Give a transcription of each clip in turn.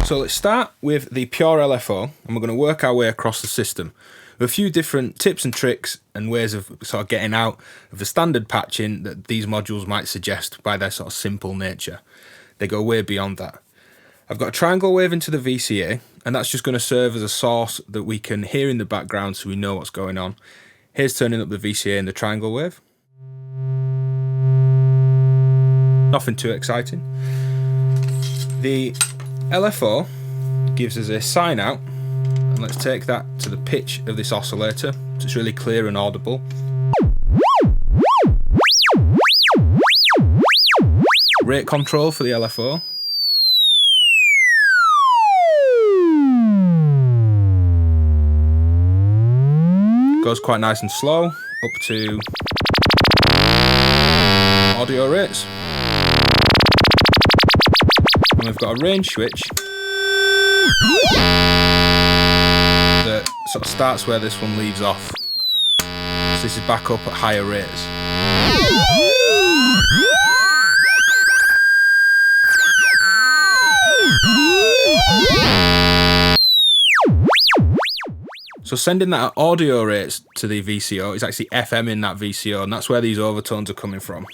So let's start with the pure LFO, and we're going to work our way across the system with a few different tips and tricks and ways of sort of getting out of the standard patching that these modules might suggest by their sort of simple nature. They go way beyond that. I've got a triangle wave into the VCA, and that's just going to serve as a source that we can hear in the background so we know what's going on. Here's turning up the VCA and the triangle wave. Nothing too exciting. The LFO gives us a sine out, and let's take that to the pitch of this oscillator so it's really clear and audible. Rate control for the LFO. Goes quite nice and slow, up to audio rates. And we've got a range switch that sort of starts where this one leaves off. So this is back up at higher rates. So sending that at audio rates to the VCO is actually FM in that VCO, and that's where these overtones are coming from.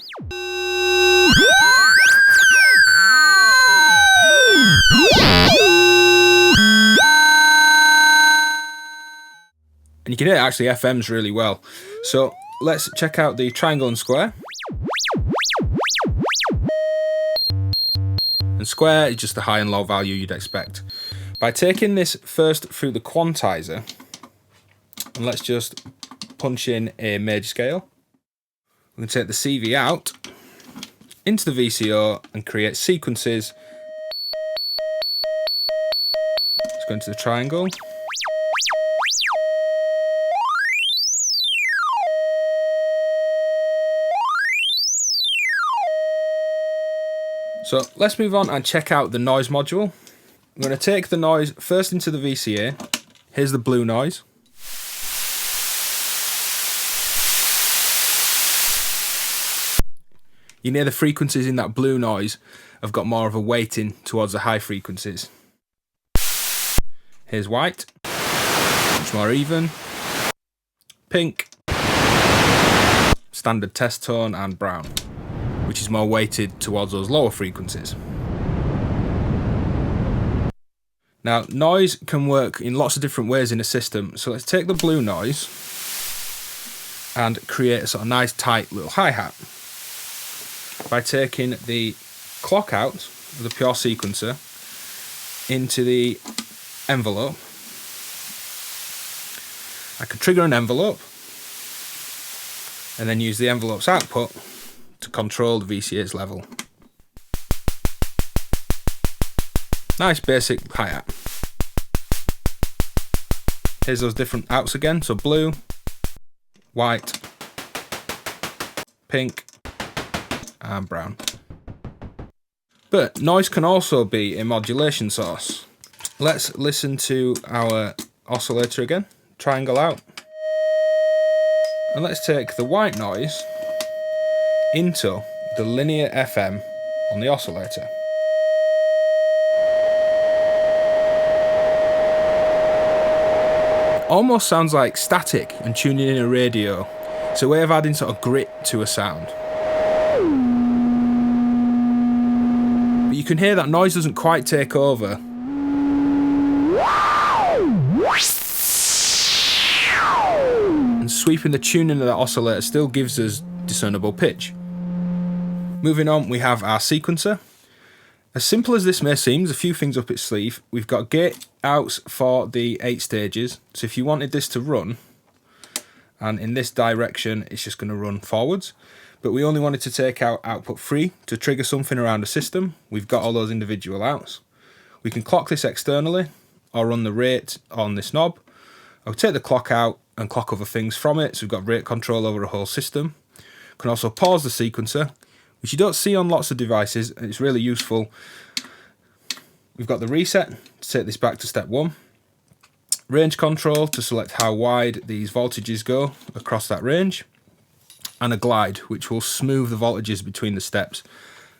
And you can hear actually FMs really well. So let's check out the triangle and square. And square is just the high and low value you'd expect. By taking this first through the quantizer, and let's just punch in a major scale. We can take the CV out into the VCO and create sequences. Let's go into the triangle. So let's move on and check out the noise module. I'm going to take the noise first into the VCA. Here's the blue noise. You can hear the frequencies in that blue noise have got more of a weighting towards the high frequencies. Here's white, much more even. Pink, standard test tone, and brown, which is more weighted towards those lower frequencies. Now, noise can work in lots of different ways in a system. So let's take the blue noise and create a sort of nice tight little hi-hat by taking the clock out of the pure sequencer into the envelope. I can trigger an envelope and then use the envelope's output to control the VCA's level. Nice basic hi-hat. Here's those different outs again, so blue, white, pink, and brown. But noise can also be a modulation source. Let's listen to our oscillator again, triangle out. And let's take the white noise into the linear FM on the oscillator. It almost sounds like static and tuning in a radio. It's a way of adding sort of grit to a sound. But you can hear that noise doesn't quite take over. And sweeping the tuning of that oscillator still gives us discernible pitch. Moving on, we have our sequencer. As simple as this may seem, there's a few things up its sleeve. We've got gate outs for the 8 stages. So if you wanted this to run, and in this direction, it's just going to run forwards. But we only wanted to take out output 3 to trigger something around the system. We've got all those individual outs. We can clock this externally or run the rate on this knob. I'll take the clock out and clock other things from it. So we've got rate control over a whole system. Can also pause the sequencer, which you don't see on lots of devices, and it's really useful. We've got the reset to take this back to step 1. Range control to select how wide these voltages go across that range. And a glide, which will smooth the voltages between the steps,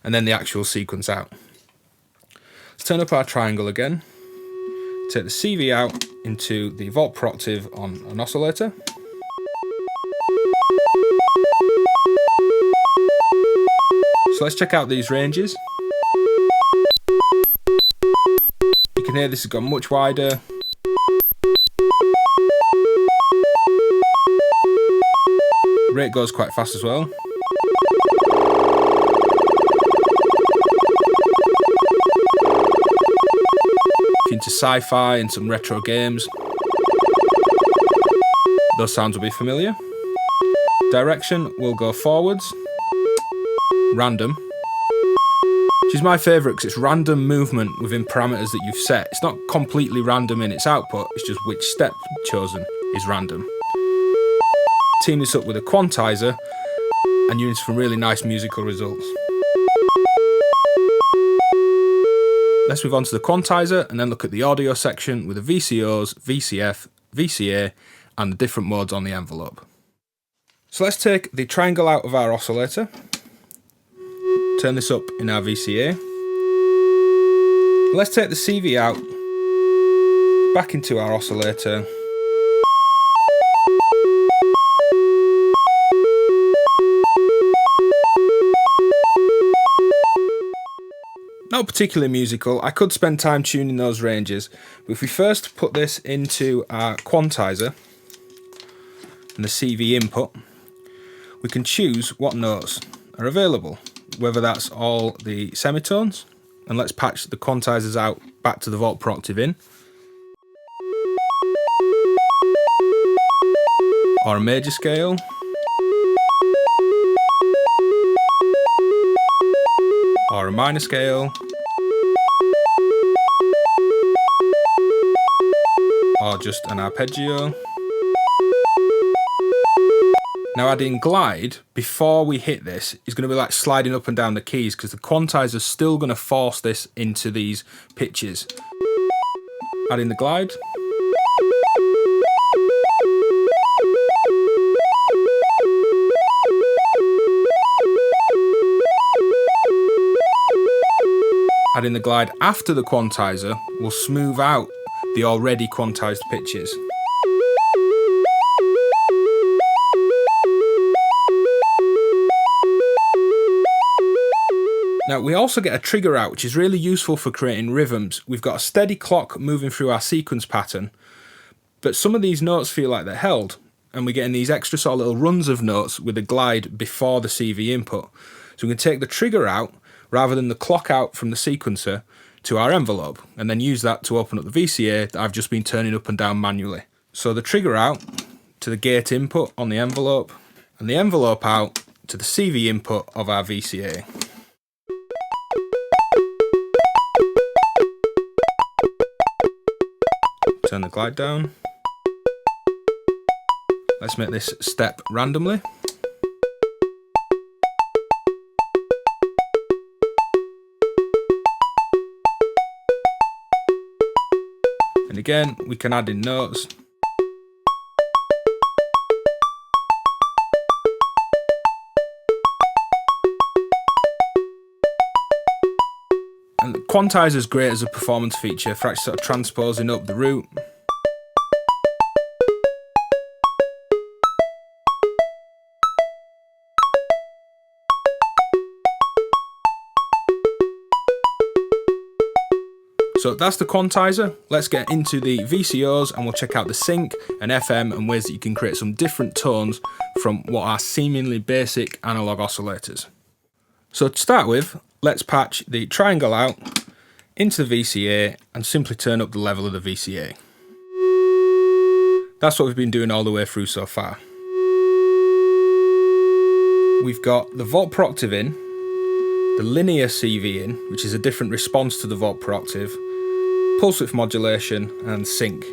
and then the actual sequence out. Let's turn up our triangle again. Take the CV out into the Volt Pro Octave on an oscillator. So let's check out these ranges. You can hear this has gone much wider. Rate goes quite fast as well. If you're into sci-fi and some retro games, those sounds will be familiar. Direction will go forwards. Random, which is my favourite because it's random movement within parameters that you've set. It's not completely random in its output, it's just which step chosen is random. Team this up with a quantizer and you're into some really nice musical results. Let's move on to the quantizer and then look at the audio section with the VCOs, VCF, VCA and the different modes on the envelope. So let's take the triangle out of our oscillator, turn this up in our VCA. Let's take the CV out, back into our oscillator. Not particularly musical, I could spend time tuning those ranges, but if we first put this into our quantizer and the CV input, we can choose what notes are available, whether that's all the semitones, and let's patch the quantizers out back to the Volt Pro Octave in, or a major scale, or a minor scale, or just an arpeggio. Now adding glide before we hit this is going to be like sliding up and down the keys because the quantizer is still going to force this into these pitches. Adding the glide. Adding the glide after the quantizer will smooth out the already quantized pitches. Now we also get a trigger out, which is really useful for creating rhythms. We've got a steady clock moving through our sequence pattern, but some of these notes feel like they're held, and we're getting these extra sort of little runs of notes with a glide before the CV input. So we can take the trigger out rather than the clock out from the sequencer to our envelope, and then use that to open up the VCA that I've just been turning up and down manually. So the trigger out to the gate input on the envelope, and the envelope out to the CV input of our VCA. Turn the glide down. Let's make this step randomly. And again, we can add in notes. And the quantizer is great as a performance feature for actually sort of transposing up the root. So that's the quantizer. Let's get into the VCOs and we'll check out the sync and FM and ways that you can create some different tones from what are seemingly basic analog oscillators. So to start with, let's patch the triangle out into the VCA and simply turn up the level of the VCA. That's what we've been doing all the way through so far. We've got the Volt Pro Octave in, the linear CV in, which is a different response to the Volt Pro Octave, pulse width modulation and sync.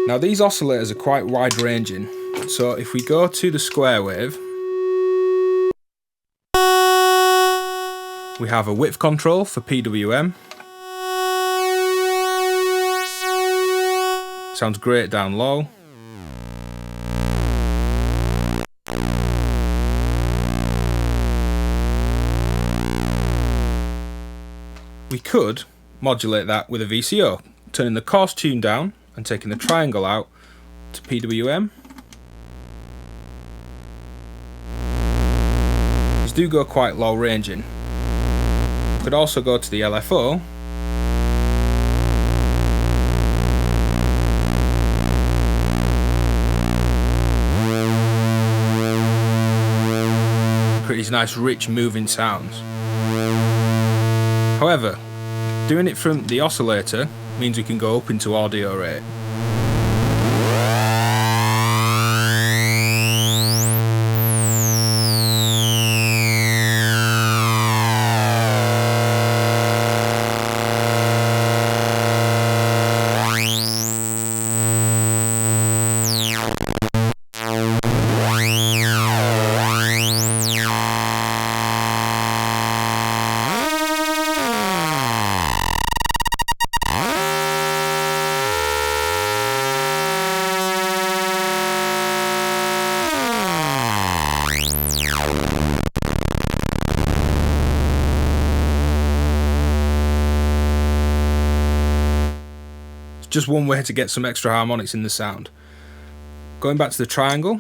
Now these oscillators are quite wide ranging, so if we go to the square wave, we have a width control for PWM. Sounds great down low. We could modulate that with a VCO, turning the coarse tune down and taking the triangle out to PWM. These do go quite low ranging. Could also go to the LFO. Create these nice rich moving sounds. However, doing it from the oscillator means we can go up into audio rate. Just one way to get some extra harmonics in the sound. Going back to the triangle,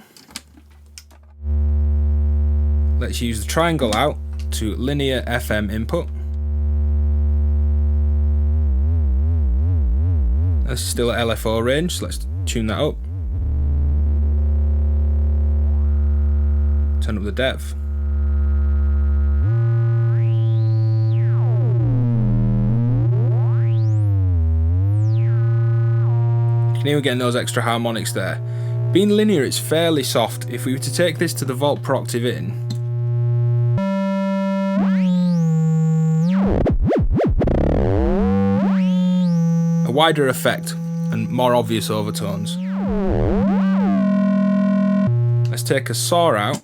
let's use the triangle out to linear FM input. This is still at LFO range, so let's tune that up. Turn up the depth. Here we're getting those extra harmonics there. Being linear, it's fairly soft. If we were to take this to the vault per octave in, a wider effect and more obvious overtones. Let's take a saw out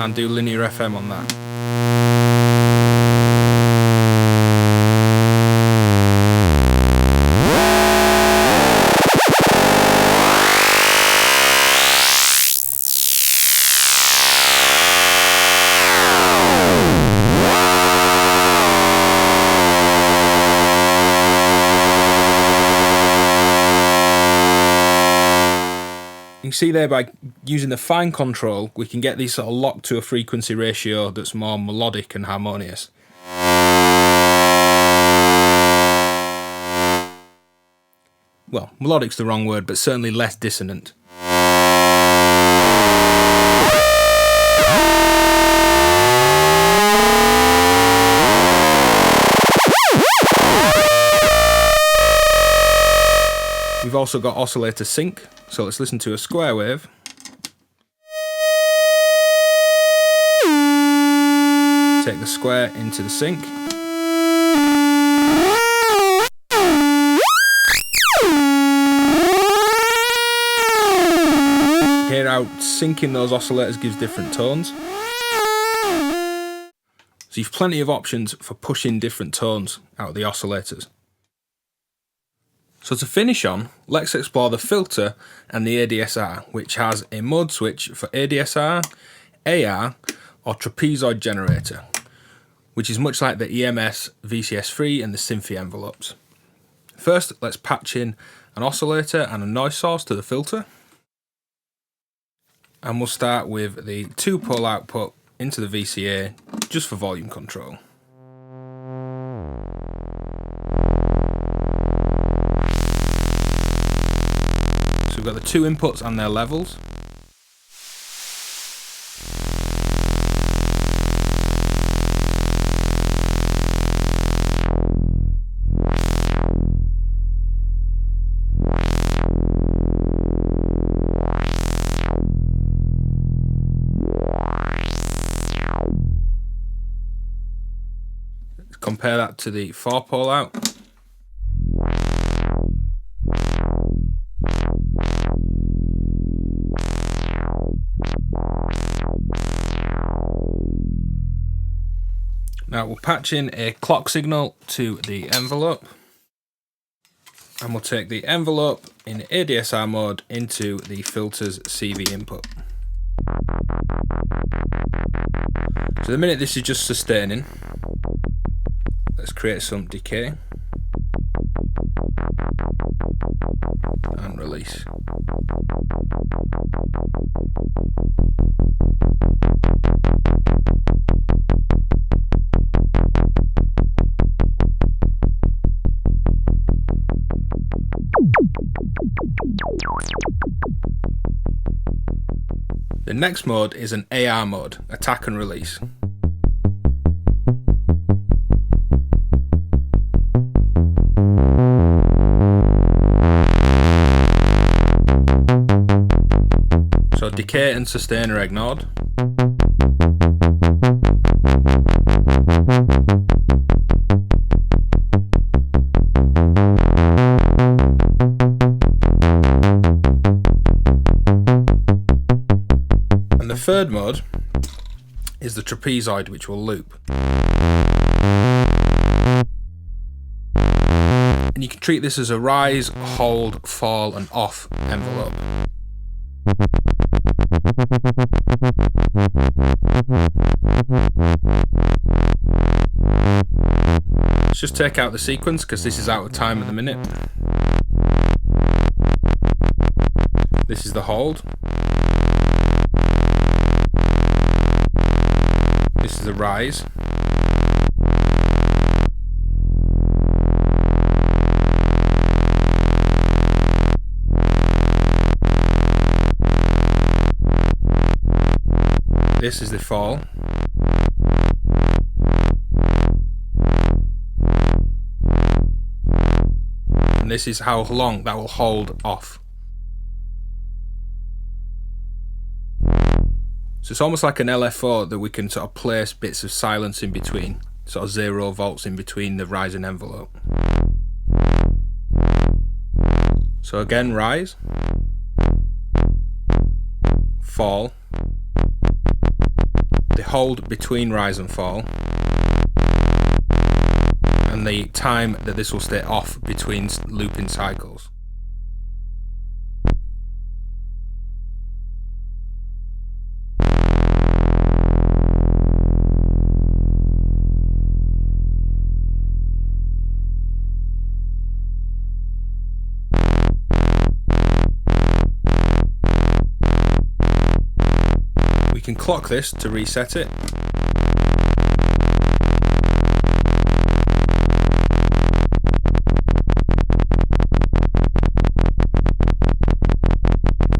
and do linear FM on that. You can see there, by using the fine control, we can get these sort of locked to a frequency ratio that's more melodic and harmonious. Well, melodic's the wrong word, but certainly less dissonant. We've also got oscillator sync, so let's listen to a square wave. Take the square into the sync. Hear how syncing those oscillators gives different tones. So you've plenty of options for pushing different tones out of the oscillators. So to finish on, let's explore the filter and the ADSR, which has a mode switch for ADSR, AR, or trapezoid generator, which is much like the EMS, VCS3 and the Synthy envelopes. First, let's patch in an oscillator and a noise source to the filter. And we'll start with the 2-pole output into the VCA, just for volume control. So we've got the two inputs and their levels. Let's compare that to the 4-pole out. Now we'll patch in a clock signal to the envelope, and we'll take the envelope in ADSR mode into the filter's CV input. So the minute this is just sustaining, Let's create some decay and release. The next mode is an AR mode, attack and release. So decay and sustain are ignored. And the third mode is the trapezoid, which will loop. And you can treat this as a rise, hold, fall and off envelope. Let's just take out the sequence because this is out of time at the minute. This is the hold. This is the rise. This is the fall. And this is how long that will hold off. So it's almost like an LFO that we can sort of place bits of silence in between, sort of 0 volts in between the rise and envelope. So again, rise, fall, the hold between rise and fall, and the time that this will stay off between looping cycles. We can clock this to reset it.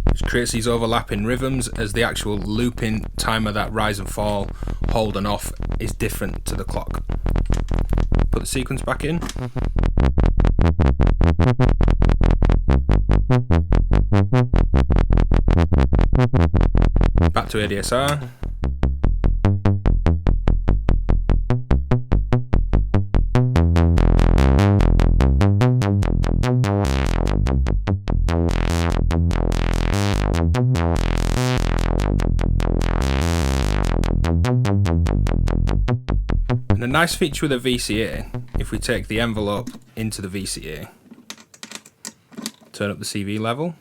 Which creates these overlapping rhythms as the actual looping time of that rise and fall, hold and off is different to the clock. Put the sequence back in. Back to ADSR. And a nice feature with a VCA, if we take the envelope into the VCA, turn up the CV level,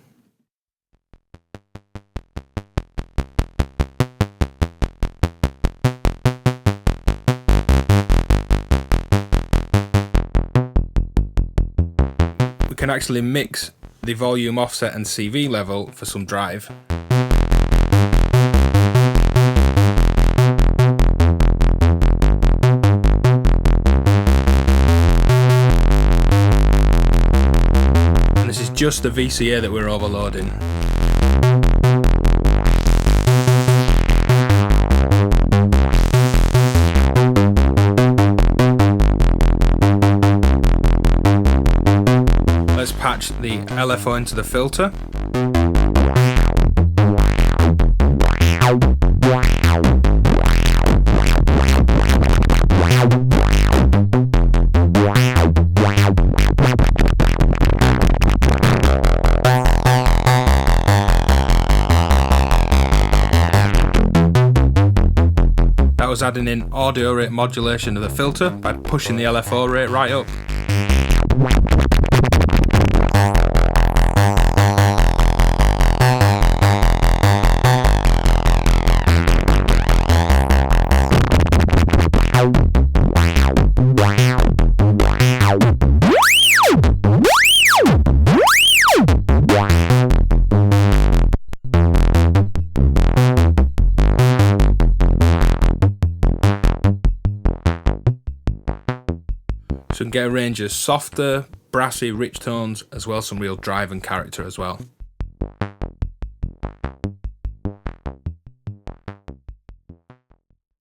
we can actually mix the volume offset and CV level for some drive. And this is just the VCA that we're overloading. Let's patch the LFO into the filter. That was adding in audio rate modulation to the filter by pushing the LFO rate right up. get a range of softer, brassy, rich tones, as well as some real drive and character as well.